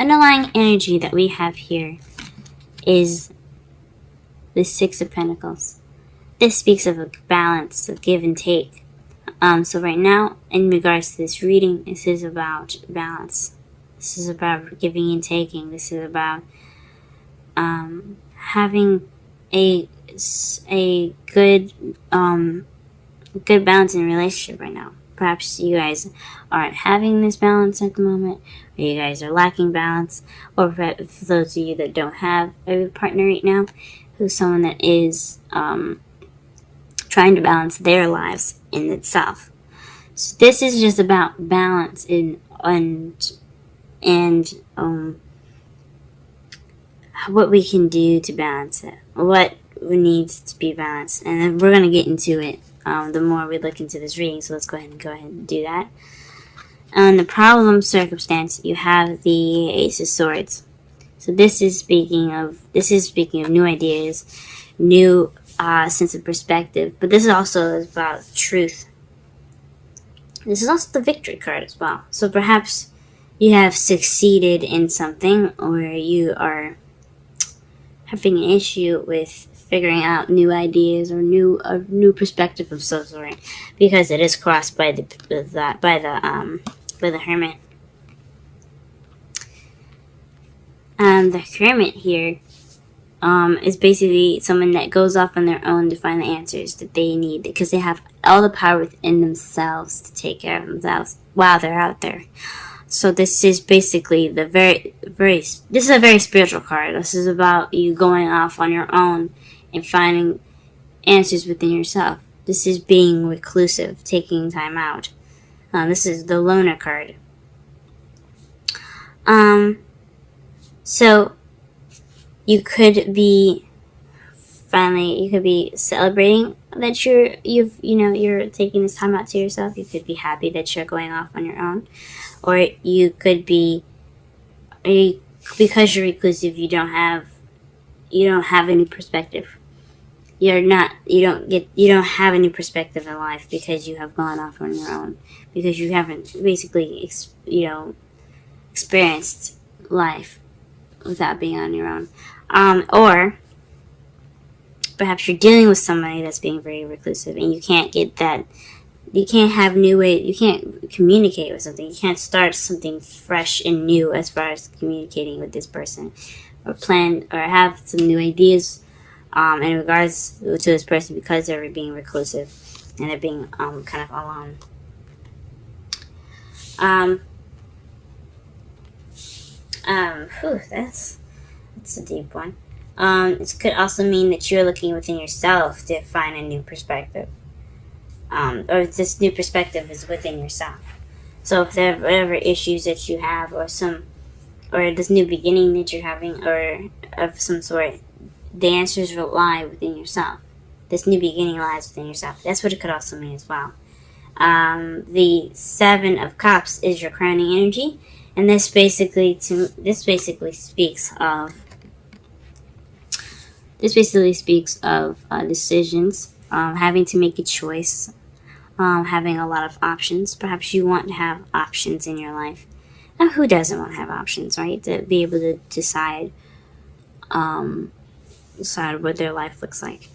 underlying energy that we have here is the Six of Pentacles. This speaks of a balance, of give and take. So right now, in regards to this reading, this is about balance. This is about giving and taking. This is about having a good good balance in a relationship right now. Perhaps you guys aren't having this balance at the moment, or you guys are lacking balance, or for those of you that don't have a partner right now, who's someone that is trying to balance their lives in itself. So this is just about balance and what we can do to balance it, what needs to be balanced, and then we're going to get into it the more we look into this reading. So let's go ahead and do that. On the problem circumstance, you have the Ace of Swords. So this is speaking of new ideas, new sense of perspective, but this is also about truth. This is also the Victory card as well. So perhaps you have succeeded in something, or you are having an issue with figuring out new ideas or new perspective of some sort, because it is crossed by the Hermit. The Hermit here is basically someone that goes off on their own to find the answers that they need, because they have all the power within themselves to take care of themselves while they're out there. So this is basically this is a very spiritual card. This is about you going off on your own and finding answers within yourself. This is being reclusive, taking time out. This is the Loner card. So you could be celebrating that you're taking this time out to yourself. You could be happy that you're going off on your own, or you could be because you're reclusive. You don't have any perspective. You don't have any perspective in life because you have gone off on your own, because you haven't basically experienced life without being on your own. Or perhaps you're dealing with somebody that's being very reclusive, and you can't have new ways, you can't communicate with something, you can't start something fresh and new as far as communicating with this person, or plan or have some new ideas in regards to this person, because they're being reclusive and they're being kind of alone. That's a deep one. It could also mean that you're looking within yourself to find a new perspective. Or this new perspective is within yourself. So if there are whatever issues that you have, or this new beginning that you're having, or of some sort, the answers will lie within yourself. This new beginning lies within yourself. That's what it could also mean as well. The Seven of Cups is your crowning energy, and this basically speaks of decisions, having to make a choice, having a lot of options. Perhaps you want to have options in your life. Now, who doesn't want to have options, right? To be able to decide what their life looks like,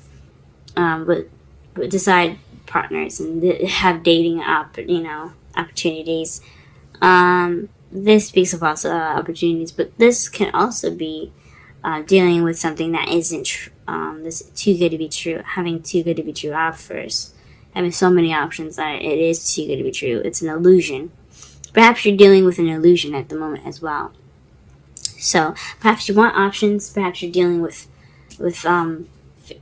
but decide partners and have dating opportunities. This speaks of also opportunities, but this can also be dealing with something that isn't this too good to be true, having too good to be true offers, having so many options that it is too good to be true. It's an illusion. Perhaps you're dealing with an illusion at the moment as well. So perhaps you want options. Perhaps you're dealing with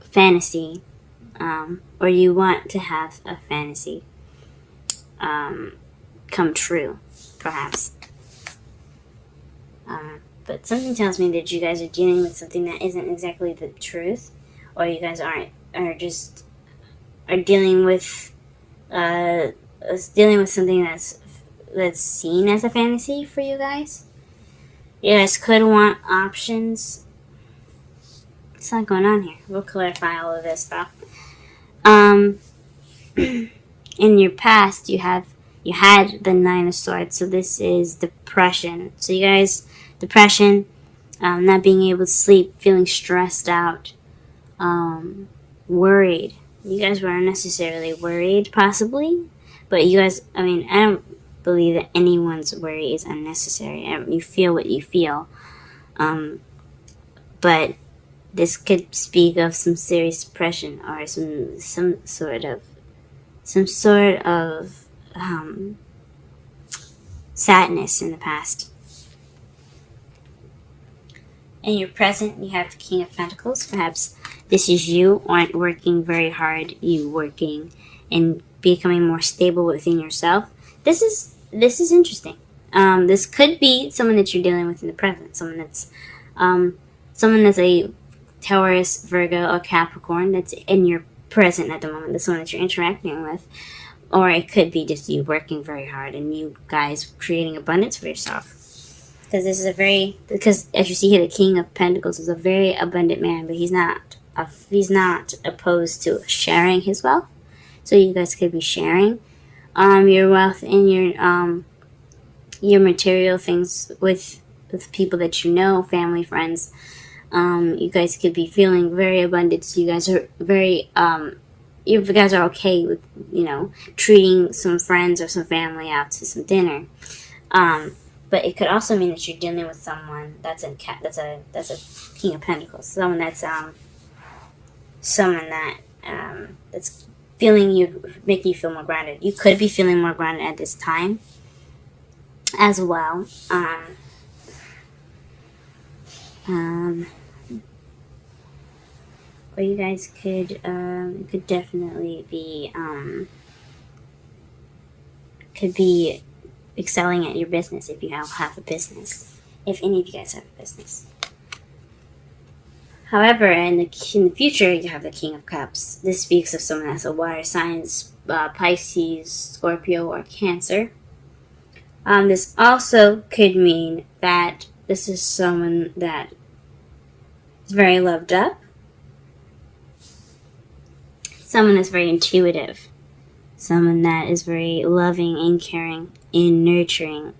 fantasy, or you want to have a fantasy come true, perhaps. But something tells me that you guys are dealing with something that isn't exactly the truth, or you guys are dealing with something that's seen as a fantasy for you guys. You guys could want options. What's not going on here? We'll clarify all of this stuff. In your past, you You had the Nine of Swords, so this is depression. So you guys, depression, not being able to sleep, feeling stressed out, worried. You guys were unnecessarily worried, possibly, but you guys, I mean, I don't believe that anyone's worry is unnecessary. You feel what you feel, but this could speak of some serious depression or some sort of sadness in the past. In your present, you have the King of Pentacles. Perhaps this is you aren't working very hard. You working and becoming more stable within yourself. This is interesting. This could be someone that you're dealing with in the present. Someone that's a Taurus, Virgo, or Capricorn that's in your present at the moment. The someone that you're interacting with. Or it could be just you working very hard and you guys creating abundance for yourself. Because because as you see here, the King of Pentacles is a very abundant man, but he's not opposed to sharing his wealth. So you guys could be sharing your wealth and your material things with people that you know, family, friends. You guys could be feeling very abundant. So you guys are very you guys are okay with, treating some friends or some family out to some dinner. But it could also mean that you're dealing with someone that's a King of Pentacles, someone that's making you feel more grounded. You could be feeling more grounded at this time as well. Or you guys could definitely be excelling at your business if you have a business. If any of you guys have a business. However, in the future, you have the King of Cups. This speaks of someone that's a water sign, Pisces, Scorpio, or Cancer. This also could mean that this is someone that is very loved up. Someone that's very intuitive. Someone that is very loving and caring and nurturing.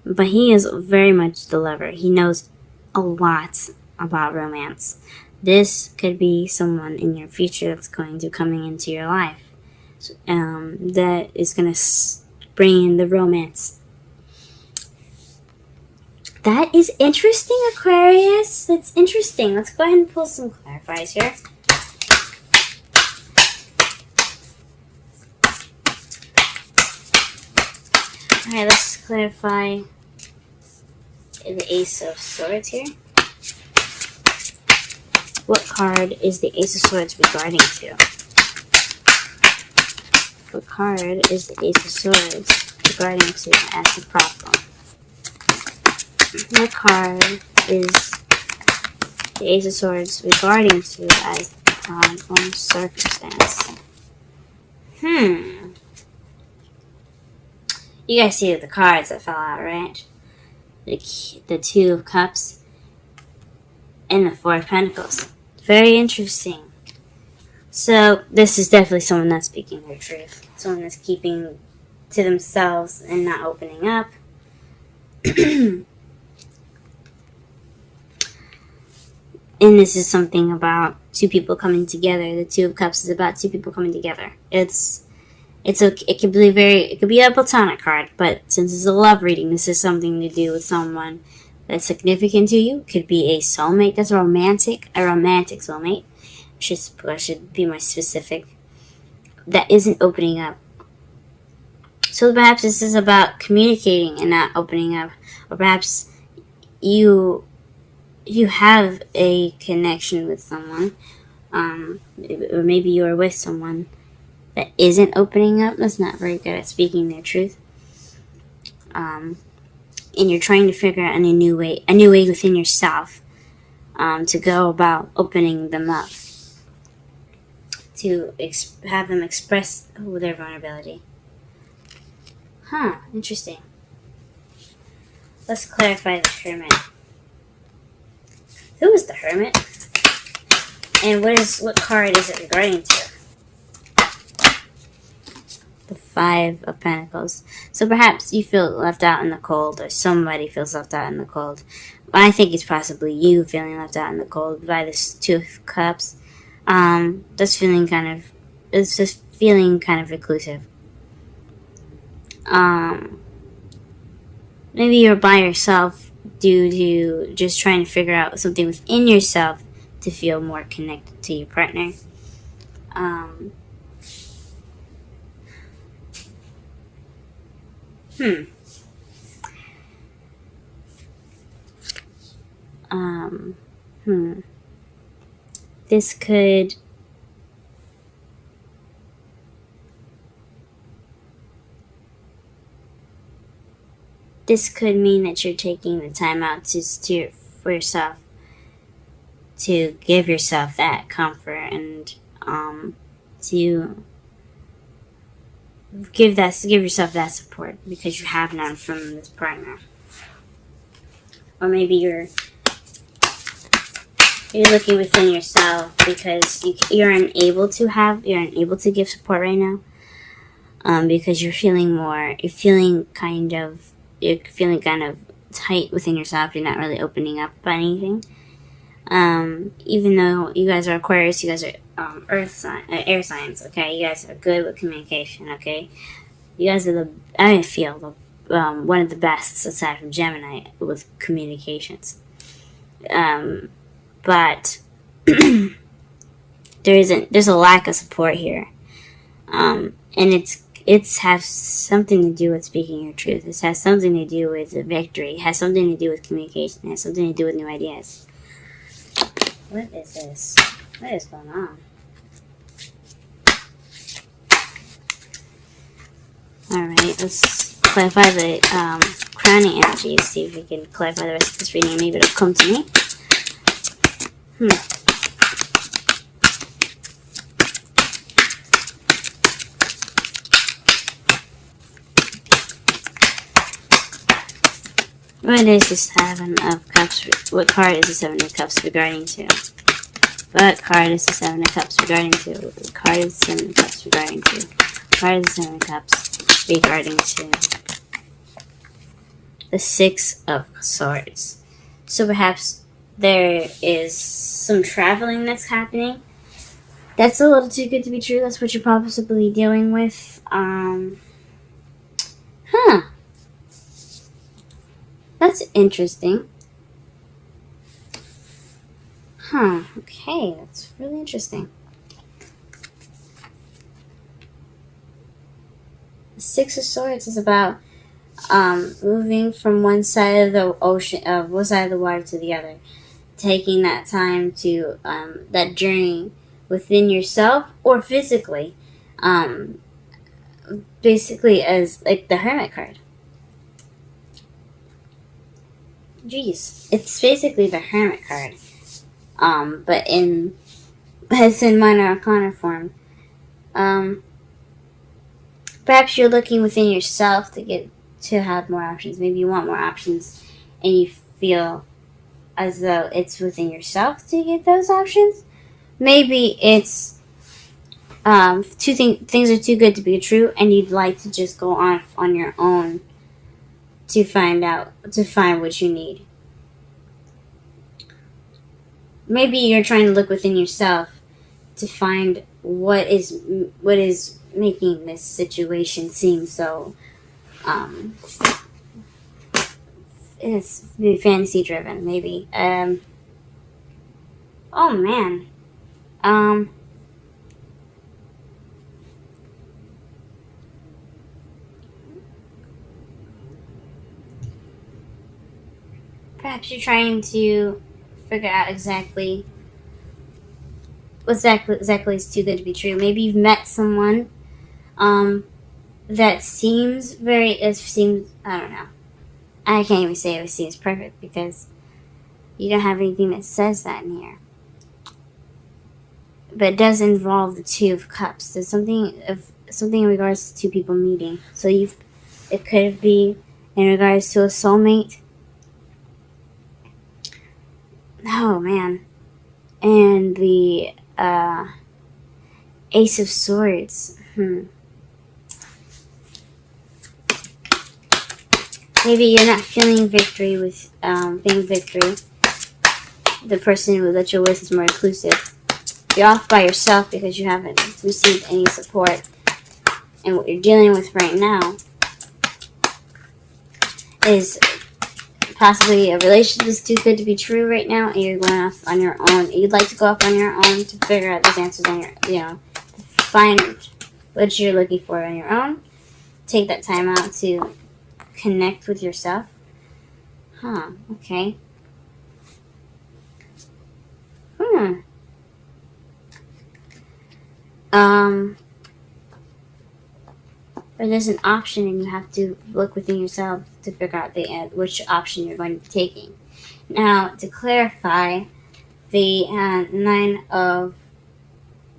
But he is very much the lover. He knows a lot about romance. This could be someone in your future that's going to coming into your life. That is going to bring in the romance. That is interesting, Aquarius. That's interesting. Let's go ahead and pull some clarifiers here. Alright, let's clarify the Ace of Swords here. What card is the Ace of Swords regarding to? What card is the Ace of Swords regarding to as a problem? What card is the Ace of Swords regarding to as the problem circumstance? You guys see the cards that fell out, right? The Two of Cups and the Four of Pentacles. Very interesting. So, this is definitely someone that's speaking their truth. Someone that's keeping to themselves and not opening up. And this is something about two people coming together. The Two of Cups is about two people coming together. It could be a platonic card, but since it's a love reading, this is something to do with someone that's significant to you. Could be a soulmate that's a romantic soulmate. I should be more specific. That isn't opening up. So perhaps this is about communicating and not opening up, or perhaps you have a connection with someone, or maybe you are with someone that isn't opening up, that's not very good at speaking their truth. And you're trying to figure out a new way within yourself to go about opening them up, to have them express their vulnerability. Interesting. Let's clarify the Hermit. Who is the Hermit? And what card is it regarding to? The Five of Pentacles. So perhaps you feel left out in the cold, or somebody feels left out in the cold. I think it's possibly you feeling left out in the cold by this Two of Cups. It's just feeling kind of reclusive. Maybe you're by yourself due to just trying to figure out something within yourself to feel more connected to your partner. This could mean that you're taking the time out for yourself, to give yourself that comfort, and to give yourself that support because you have none from this partner. Or maybe you're looking within yourself because you're unable to give support right now. Because you're feeling kind of tight within yourself. You're not really opening up about anything. Even though you guys are Aquarius, you guys are air signs. Okay, you guys are good with communication. Okay, you guys are one of the best aside from Gemini with communications. But there's a lack of support here, and it has something to do with speaking your truth. It has something to do with the victory. It has something to do with communication. It has something to do with new ideas. What is this? What is going on? Alright, let's clarify the crowning energies. See if we can clarify the rest of this reading. Maybe it'll come to me. What is the Seven of Cups? What card is the Seven of Cups regarding to? What card is the Seven of Cups regarding to? What card is the Seven of Cups regarding to? What card is the Seven of Cups regarding to? The Six of Swords. So perhaps there is some traveling that's happening. That's a little too good to be true. That's what you're possibly dealing with. That's interesting. Okay, that's really interesting. The Six of Swords is about moving from one side of the ocean, one side of the water to the other. Taking that time to, that journey within yourself or physically. Basically as like the Hermit card. Jeez, it's basically the Hermit card, but it's in minor arcana form. Perhaps you're looking within yourself to have more options. Maybe you want more options, and you feel as though it's within yourself to get those options. Maybe it's things are too good to be true, and you'd like to just go off on your own to find what you need. Maybe you're trying to look within yourself to find what is making this situation seem so it's fantasy driven. Maybe oh man, perhaps you're trying to figure out exactly what exactly is too good to be true. Maybe you've met someone that seems I don't know. I can't even say it seems perfect because you don't have anything that says that in here. But it does involve the Two of Cups. There's something in regards to two people meeting. So it could be in regards to a soulmate. Oh man. And the Ace of Swords. Maybe you're not feeling victory with being victory. The person that you're with is more inclusive. You're off by yourself because you haven't received any support. And what you're dealing with right now is possibly a relationship is too good to be true right now, and you're going off on your own. You'd like to go off on your own to figure out those answers on your, find what you're looking for on your own. Take that time out to connect with yourself. Okay. But there's an option, and you have to look within yourself to figure out which option you're going to be taking. Now, to clarify, the Nine of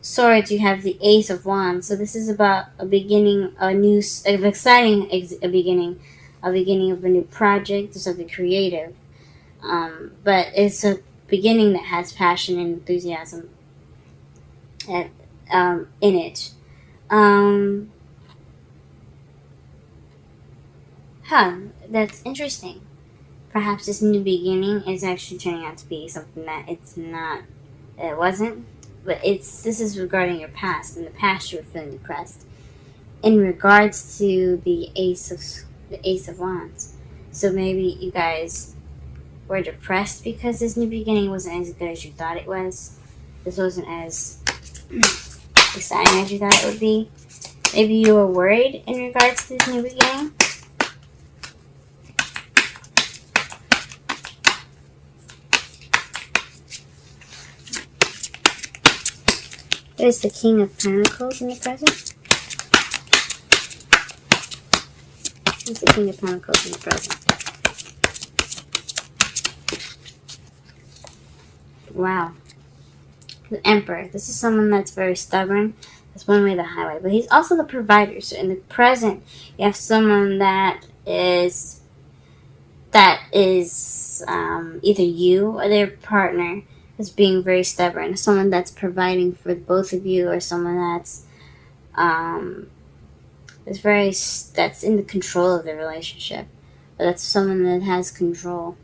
Swords, you have the Ace of Wands. So this is about a beginning, a beginning of a new project or something creative. But it's a beginning that has passion and enthusiasm in it. That's interesting. Perhaps this new beginning is actually turning out to be something that it wasn't. But this is regarding your past. In the past, you were feeling depressed. In regards to the Ace of Wands. So maybe you guys were depressed because this new beginning wasn't as good as you thought it was. This wasn't as exciting as you thought it would be. Maybe you were worried in regards to this new beginning. There's the King of Pentacles in the present. There's the King of Pentacles in the present. Wow. The Emperor. This is someone that's very stubborn. That's one way to highlight. But he's also the provider. So in the present, you have someone that is either you or their partner is being very stubborn. Someone that's providing for both of you, or someone that's that's in the control of the relationship. But that's someone that has control.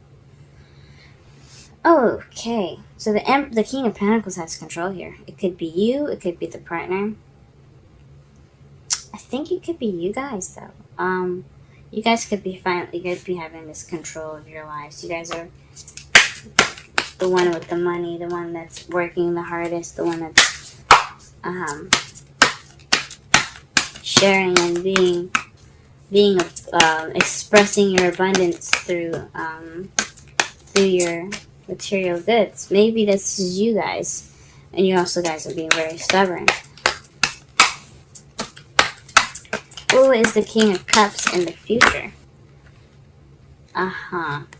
Okay, so the King of Pentacles has control here. It could be you. It could be the partner. I think it could be you guys, though. You guys could be having this control of your lives. You guys are the one with the money, the one that's working the hardest, the one that's sharing and being expressing your abundance through your material goods. Maybe this is you guys, and you also guys are being very stubborn. Who is the King of Cups in the future?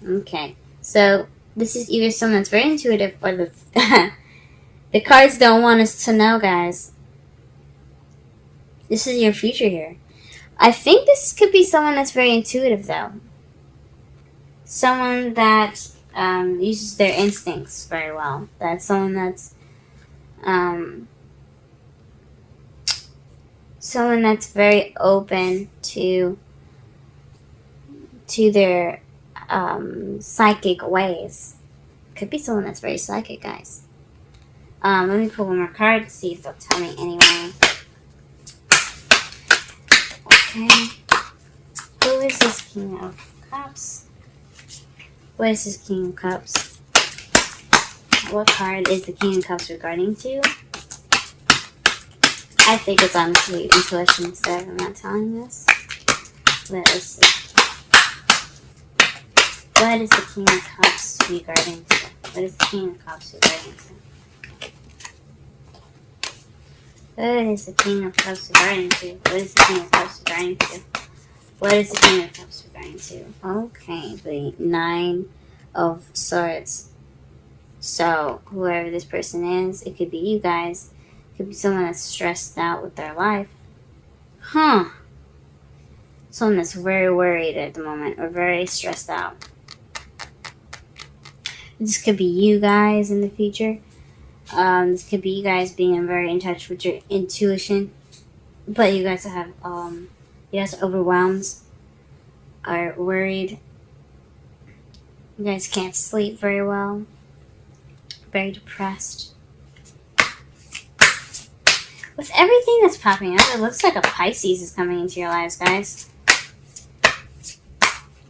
Okay. So this is either someone that's very intuitive, or the cards don't want us to know, guys. This is your future here. I think this could be someone that's very intuitive, though. Someone that uses their instincts very well. That's someone that's very open to their psychic ways. Could be someone that's very psychic, guys. Let me pull one more card to see if they'll tell me anyway. Okay. Who is this King of Cups? What is this King of Cups? What card is the King of Cups regarding to? I think it's honestly intuition instead. I'm not telling this. Let us see. What is the King of Cups regarding to? What is the King of Cups regarding to? What is the King of Cups regarding to? What is the King of Cups regarding to? What is the King of Cups regarding to? Okay, the Nine of Swords. So, whoever this person is, it could be you guys. It could be someone that's stressed out with their life. Someone that's very worried at the moment, or very stressed out. This could be you guys in the future. This could be you guys being very in touch with your intuition, but you guys have you guys are overwhelmed are worried. You guys can't sleep very well. Very depressed. With everything that's popping up, it looks like a Pisces is coming into your lives, guys.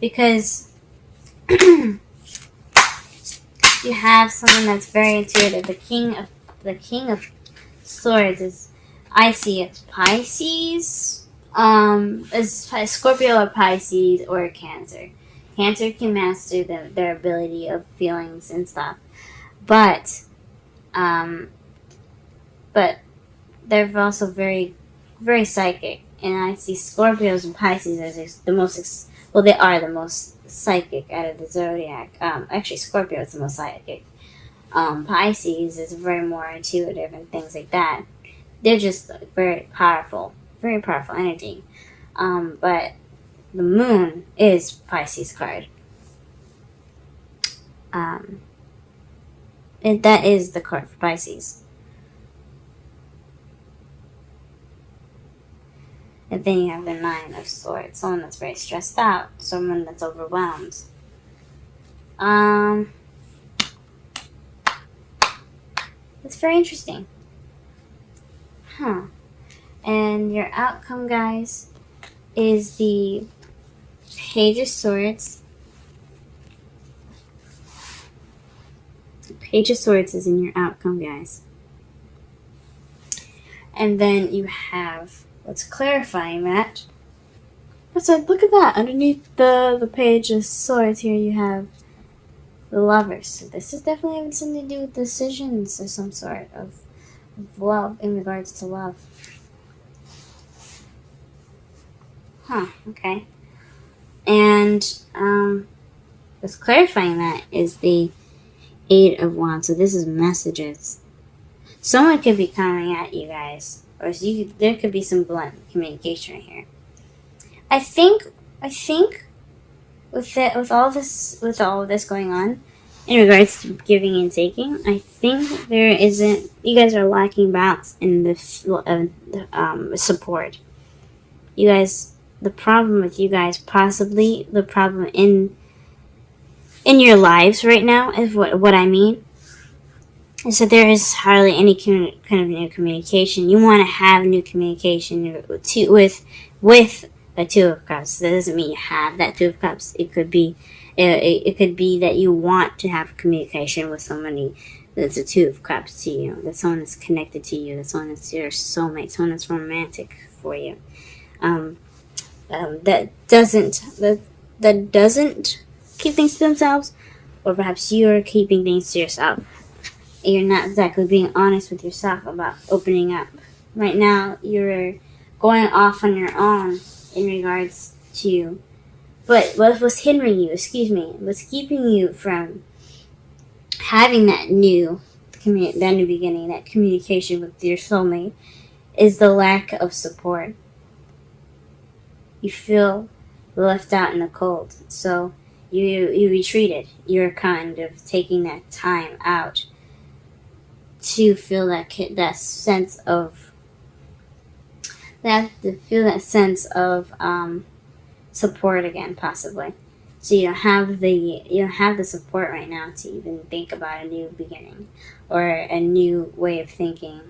Because you have someone that's very intuitive. The King of Swords is, I see it, Pisces. Is Scorpio or Pisces or Cancer. Cancer can master their ability of feelings and stuff, but they're also very, very psychic. And I see Scorpios and Pisces as the most, well, they are the most psychic out of the zodiac. Actually, Scorpio is the most psychic. Pisces is very more intuitive and things like that. They're just very powerful energy. But the moon is Pisces card. That is the card for Pisces. And then you have the Nine of Swords. Someone that's very stressed out. Someone that's overwhelmed. It's very interesting. And your outcome, guys, is the Page of Swords. The Page of Swords is in your outcome, guys. And then you have, let's clarify that. So look at that. Underneath the Page of Swords here, you have the Lovers. So this is definitely having something to do with decisions or some sort of love, in regards to love. Okay. And what's clarifying that is the Eight of Wands. So this is messages. Someone could be coming at you guys, or there could be some blunt communication right here. I think with all this going on, in regards to giving and taking, I think you guys are lacking balance in the support. You guys, the problem with you guys, possibly the problem in your lives right now, is what I mean, is that there is hardly any kind of new communication. You want to have new communication with the Two of Cups. That doesn't mean you have that Two of Cups. It could be that you want to have communication with somebody that's a Two of Cups to you. That's someone that's connected to you. That's someone that's your soulmate. Someone that's romantic for you. That doesn't keep things to themselves, or perhaps you're keeping things to yourself. You're not exactly being honest with yourself about opening up. Right now, you're going off on your own in regards to what was hindering you, what's keeping you from having that new beginning, that communication with your soulmate, is the lack of support. You feel left out in the cold, so you retreated. You're kind of taking that time out to feel that sense of support again, possibly. So you don't have the support right now to even think about a new beginning or a new way of thinking,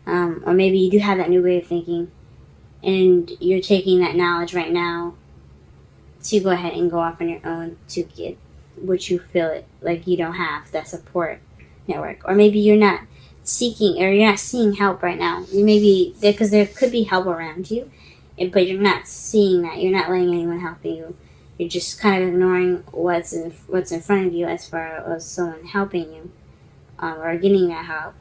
or maybe you do have that new way of thinking, and you're taking that knowledge right now to go ahead and go off on your own to get what you feel like you don't have, that support network. Or maybe you're not seeking, or you're not seeing help right now. You may be there because there could be help around you, but you're not seeing that. You're not letting anyone help you. You're just kind of ignoring what's in front of you as far as someone helping you, or getting that help.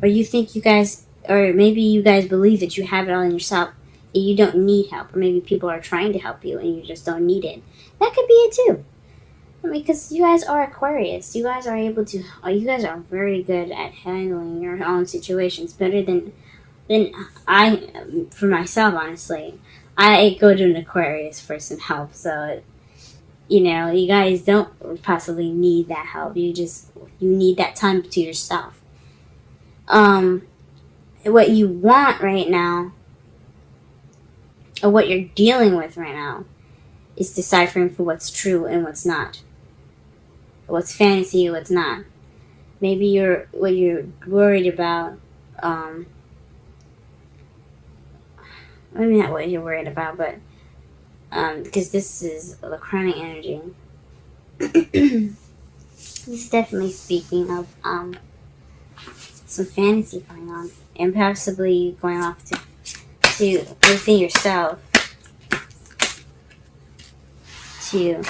Or you think you guys, or maybe you guys believe that you have it all in yourself and you don't need help. Or maybe people are trying to help you and you just don't need it. That could be it too. Because you guys are Aquarius. You guys are very good at handling your own situations, better than I, for myself, honestly. I go to an Aquarius for some help, so, you guys don't possibly need that help. You need that time to yourself. What you want right now or what you're dealing with right now is deciphering for what's true and what's not. What's fantasy and what's not. Maybe what you're worried about, maybe not what you're worried about, but because this is the crowning energy. This is definitely speaking of some fantasy going on, and possibly going off to within yourself to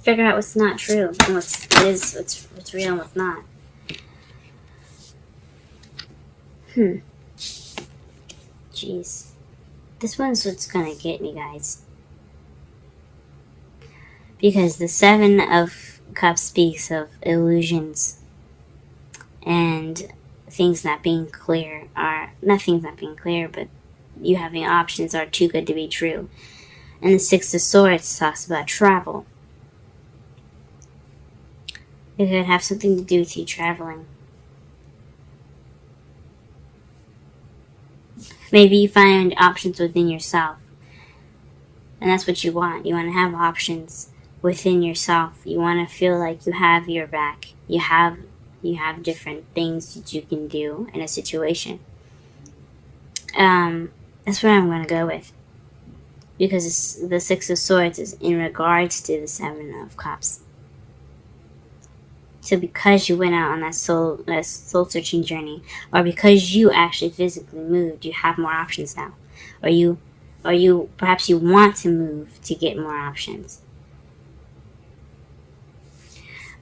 figure out what's not true and what's real and what's not. Jeez. This one's what's gonna get me, guys. Because the Seven of Cups speaks of illusions and things not being clear, but you having options are too good to be true. And the Six of Swords talks about travel. It could have something to do with you traveling. Maybe you find options within yourself. And that's what you want. You want to have options within yourself. You want to feel like you have your back. You have different things that you can do in a situation. That's what I'm going to go with. Because the Six of Swords is in regards to the Seven of Cups. So because you went out on that soul searching journey, or because you actually physically moved, you have more options now. Or perhaps you want to move to get more options.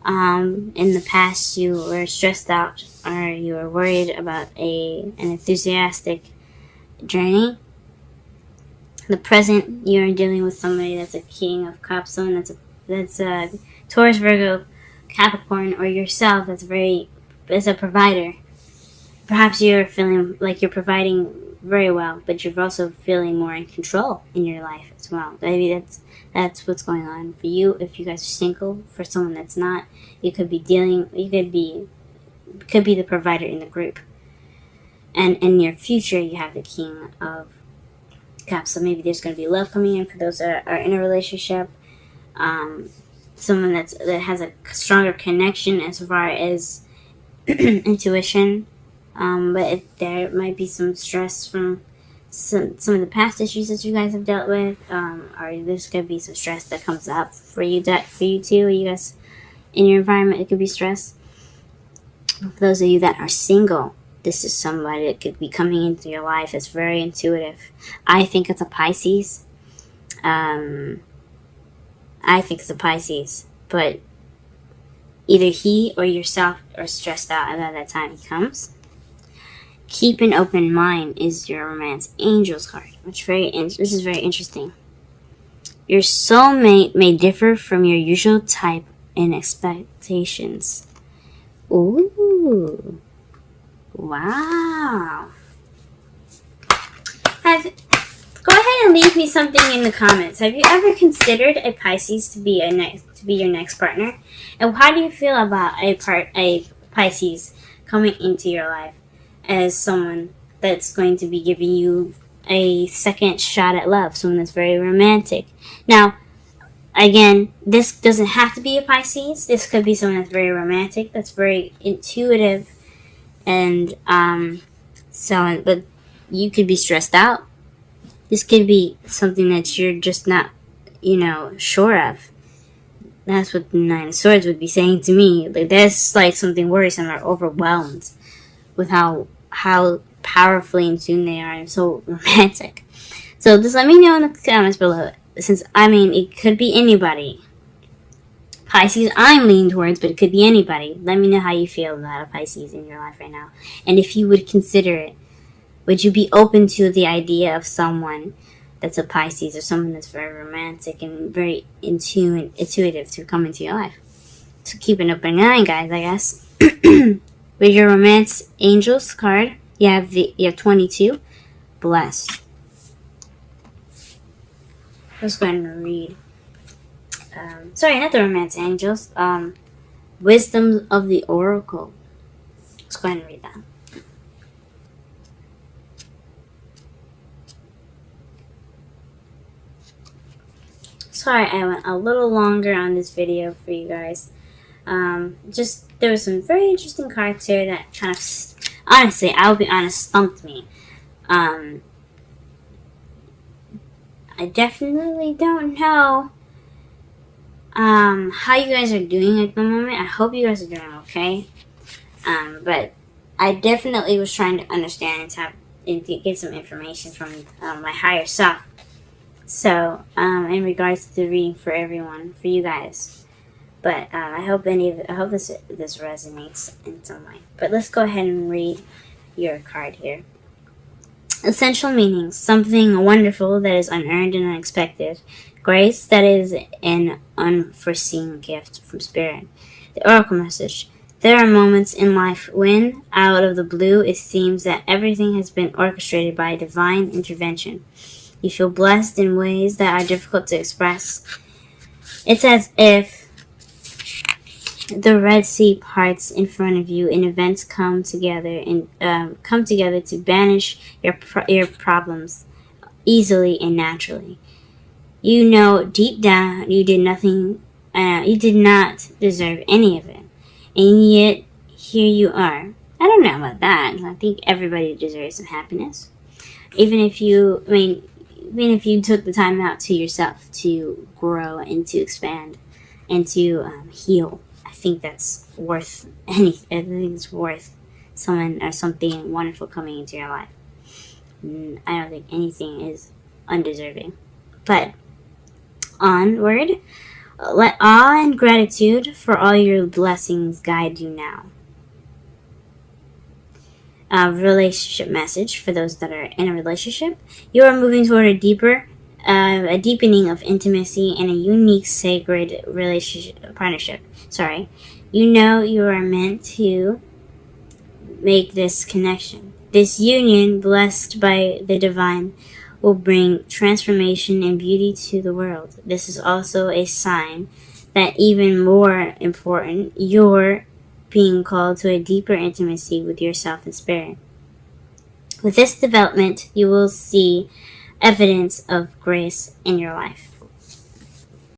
In the past you were stressed out, or you were worried about an enthusiastic journey. The present, you're dealing with somebody that's a King of Cups, someone that's a Taurus, Virgo, Capricorn, or yourself that's a provider. Perhaps you're feeling like you're providing very well, but you're also feeling more in control in your life as well. Maybe that's what's going on for you. If you guys are single, for someone that's not, you could be the provider in the group. And in your future, you have the King of Cups. So maybe there's going to be love coming in for those that are in a relationship. Someone that has a stronger connection as far as intuition. But there might be some stress from some of the past issues that you guys have dealt with. Or there's going to be some stress that comes up for you too. You guys, in your environment, it could be stress. For those of you that are single, this is somebody that could be coming into your life that's very intuitive. I think it's a Pisces. But either he or yourself are stressed out at that time he comes. Keep an open mind is your romance angels card, which this is very interesting. Your soulmate may differ from your usual type in expectations. Ooh. Wow. Go ahead and leave me something in the comments. Have you ever considered a Pisces to be your next partner? And how do you feel about a Pisces coming into your life as someone that's going to be giving you a second shot at love, someone that's very romantic? Now, again, this doesn't have to be a Pisces. This could be someone that's very romantic, that's very intuitive, and but you could be stressed out. This could be something that you're just not, sure of. That's what the Nine of Swords would be saying to me. Like, that's like something worrisome, or overwhelmed with how powerfully in tune they are and so romantic. So just let me know in the comments below. Since, it could be anybody. Pisces, I'm leaning towards, but it could be anybody. Let me know how you feel about a Pisces in your life right now. And if you would consider it. Would you be open to the idea of someone that's a Pisces, or someone that's very romantic and very intuitive to come into your life? So keep an open mind, guys, I guess. With your romance angels card, you have 22. Blessed. Let's go ahead and read. Sorry, not the romance angels. Wisdom of the Oracle. Let's go ahead and read that. sorry I went a little longer on this video for you guys. There was some very interesting cards here that kind of, honestly, I'll be honest, stumped me. I definitely don't know how you guys are doing at the moment. I hope you guys are doing okay. But I definitely was trying to understand and to get some information from my higher self. So, in regards to the reading for everyone, for you guys. But I hope this resonates in some way. But let's go ahead and read your card here. Essential meanings: something wonderful that is unearned and unexpected. Grace that is an unforeseen gift from Spirit. The Oracle message: there are moments in life when, out of the blue, it seems that everything has been orchestrated by divine intervention. You feel blessed in ways that are difficult to express. It's as if the Red Sea parts in front of you, and events come together to banish your problems easily and naturally. You know deep down you did not deserve any of it, and yet here you are. I don't know about that. I think everybody deserves some happiness, even if you took the time out to yourself to grow and to expand and to heal. I think that's worth anything. I think it's worth someone or something wonderful coming into your life. I don't think anything is undeserving. But onward, let awe and gratitude for all your blessings guide you now. Relationship message for those that are in a relationship: you are moving toward a deepening of intimacy and a unique sacred partnership. You know you are meant to make this connection. This union, blessed by the divine, will bring transformation and beauty to the world. This is also a sign that, even more important, you're being called to a deeper intimacy with yourself and Spirit. With this development, you will see evidence of grace in your life.